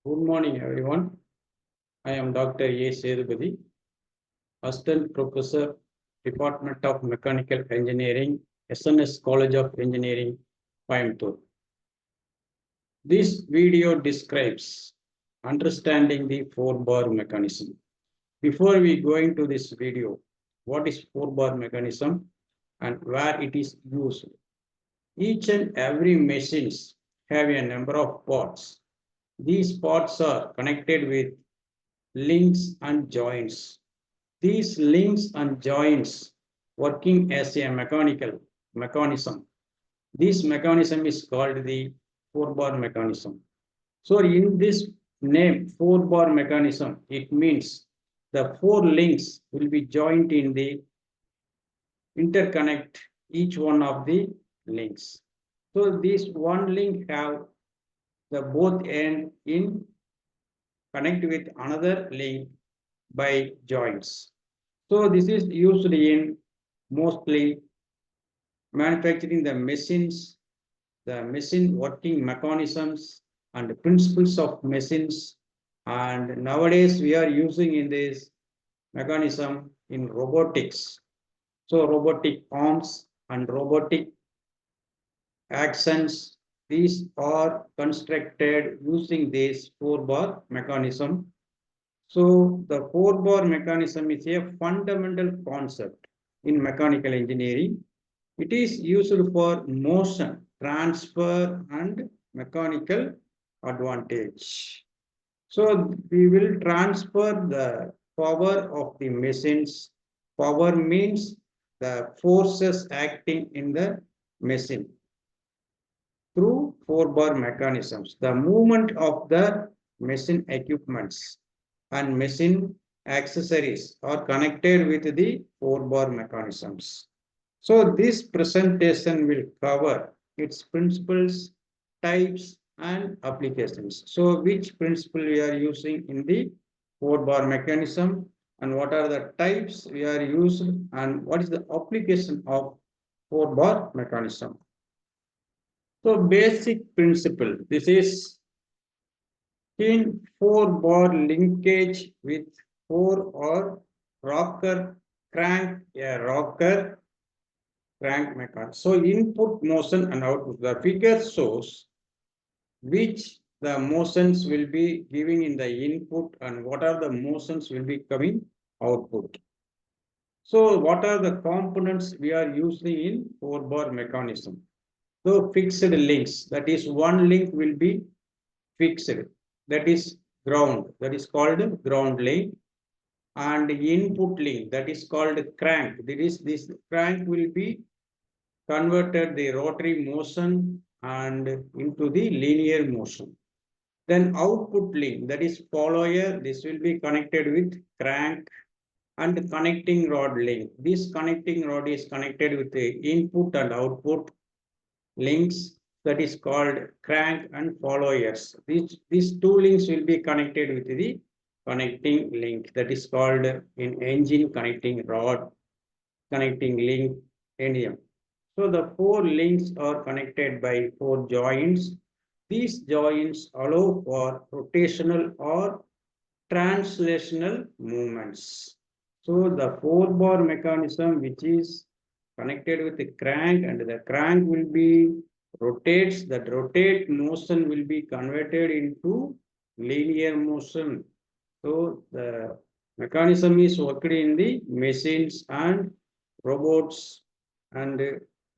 Good morning, everyone. I am Dr. A. Sedupati, Assistant Professor, Department of Mechanical Engineering, SNS College of Engineering, Coimbatore. This video describes understanding the four-bar mechanism. Before we go into this video, what is four-bar mechanism and where it is used? Each and every machines have a number of parts. These parts are connected with links and joints. These links and joints working as a mechanical mechanism. This mechanism is called the four-bar mechanism. So in this name, four-bar mechanism, it means the four links will be joined in the interconnect each one of the links. So this one link have the both end in connect with another link by joints. So this is used in mostly manufacturing the machines, the machine working mechanisms and the principles of machines. And nowadays we are using in this mechanism in robotics. So robotic arms and robotic actions, these are constructed using this four-bar mechanism. So the four-bar mechanism is a fundamental concept in mechanical engineering. It is used for motion, transfer, and mechanical advantage. So we will transfer the power of the machines. Power means the forces acting in the machine through four-bar mechanisms. The movement of the machine equipments and machine accessories are connected with the four-bar mechanisms. So this presentation will cover its principles, types, and applications. So which principle we are using in the four-bar mechanism and what are the types we are using and what is the application of four-bar mechanism. So basic principle, this is in four-bar linkage with four or rocker crank, a rocker crank mechanism. So input motion and output. The figure shows which the motions will be giving in the input and what are the motions will be coming output. So what are the components we are using in four-bar mechanism? So fixed links, that is one link will be fixed, that is ground, that is called ground link, and input link, that is called crank. That is, this crank will be converted the rotary motion and into the linear motion. Then output link, that is follower, this will be connected with crank and connecting rod link. This connecting rod is connected with the input and output links, that is called crank and followers. These two links will be connected with the connecting link, that is called in engine connecting rod, connecting link, NM. So the four links are connected by four joints. These joints allow for rotational or translational movements. So the four-bar mechanism which is connected with the crank and the crank will be rotates, that rotate motion will be converted into linear motion. So the mechanism is worked in the machines and robots and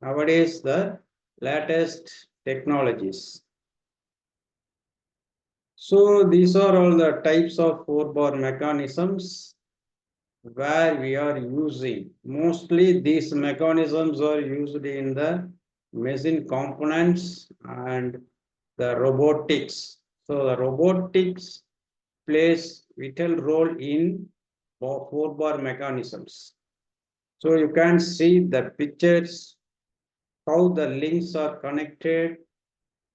nowadays the latest technologies. So these are all the types of four-bar mechanisms where we are using. Mostly these mechanisms are used in the machine components and the robotics. So the robotics plays vital role in four-bar mechanisms. So you can see the pictures, how the links are connected.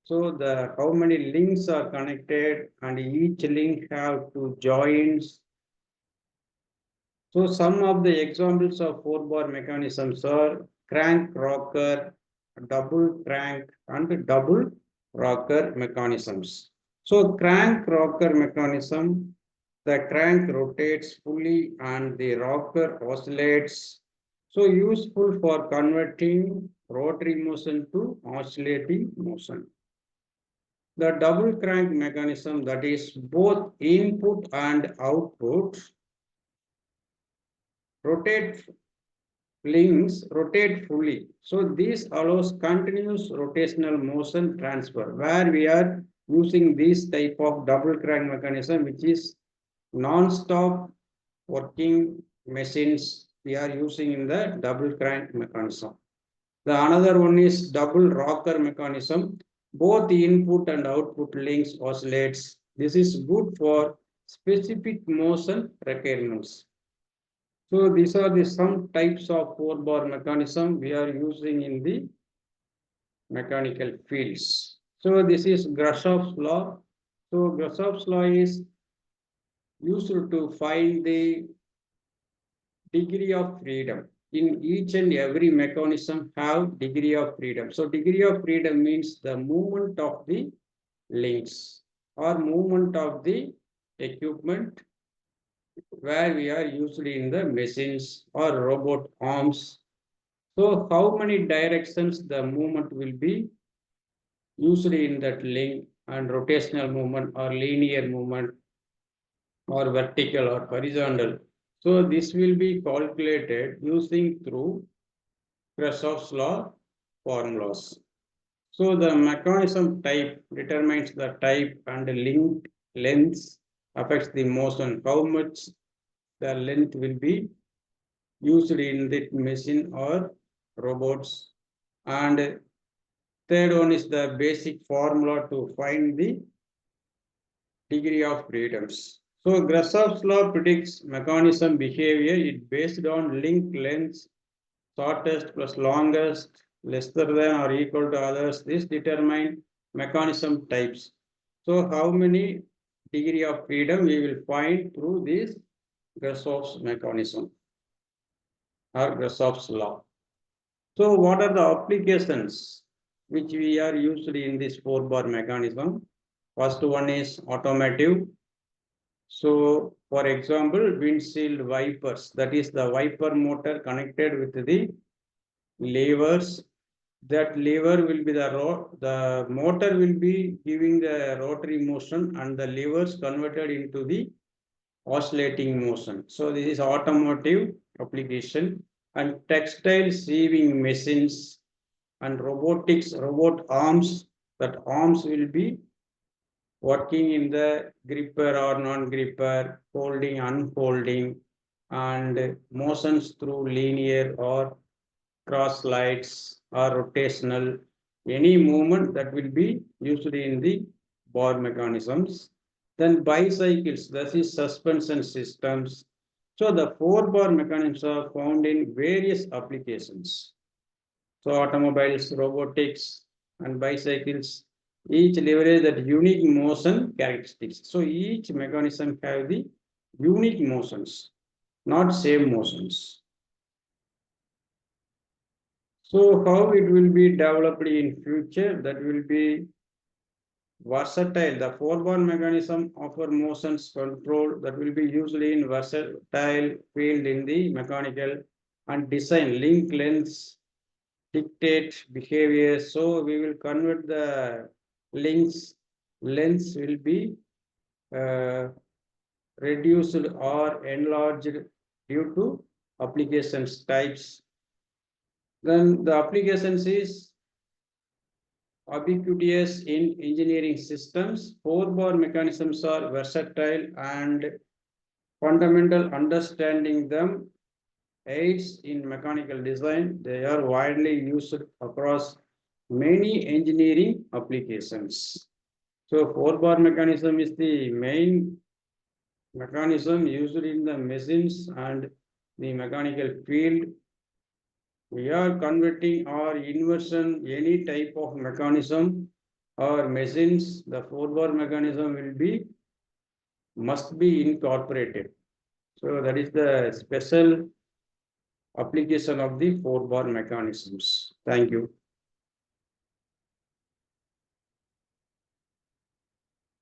So the how many links are connected and each link have two joints. So some of the examples of four-bar mechanisms are crank rocker, double crank and double rocker mechanisms. So crank rocker mechanism, the crank rotates fully and the rocker oscillates. So useful for converting rotary motion to oscillating motion. The double crank mechanism, that is both input and output, rotate links rotate fully. So this allows continuous rotational motion transfer where we are using this type of double crank mechanism, which is non-stop working machines we are using in the double crank mechanism. The another one is double rocker mechanism. Both the input and output links oscillates. This is good for specific motion requirements. So these are the some types of four-bar mechanism we are using in the mechanical fields. So this is Grashoff's law. So Grashoff's law is used to find the degree of freedom. In each and every mechanism have degree of freedom. So degree of freedom means the movement of the links or movement of the equipment where we are usually in the machines or robot arms. So how many directions the movement will be usually in that link and rotational movement or linear movement or vertical or horizontal. So this will be calculated using through Grashoff's law formulas. So the mechanism type determines the type and the link length affects the motion, how much the length will be used in the machine or robots. And third one is the basic formula to find the degree of freedoms. So Grashoff's law predicts mechanism behavior. It based on link lengths, shortest plus longest, lesser than or equal to others. This determine mechanism types. So how many degree of freedom we will find through this Grashoff's mechanism or Grashoff's law. So what are the applications which we are used in this four-bar mechanism? First one is automotive. So for example, windshield wipers, that is the wiper motor connected with the levers. That lever will be the motor will be giving the rotary motion and the levers converted into the oscillating motion. So this is automotive application and textile sieving machines and robotics, robot arms, that arms will be working in the gripper or non-gripper, folding, unfolding, and motions through linear or cross slides or rotational, any movement that will be used in the bar mechanisms. Then bicycles, that is suspension systems. So the four-bar mechanisms are found in various applications. So automobiles, robotics, and bicycles, each leverage that unique motion characteristics. So each mechanism have the unique motions, not same motions. So how it will be developed in future, that will be versatile. The four-bar mechanism offer motions control that will be usually in versatile field in the mechanical and design link lengths dictate behavior. So we will convert the links lengths will be uh, reduced or enlarged due to applications types. Then the applications is ubiquitous in engineering systems. Four-bar mechanisms are versatile and fundamental understanding them aids in mechanical design. They are widely used across many engineering applications. So four-bar mechanism is the main mechanism used in the machines and the mechanical field. We are converting or inversion any type of mechanism or machines. The four-bar mechanism will be must be incorporated. So that is the special application of the four-bar mechanisms. Thank you.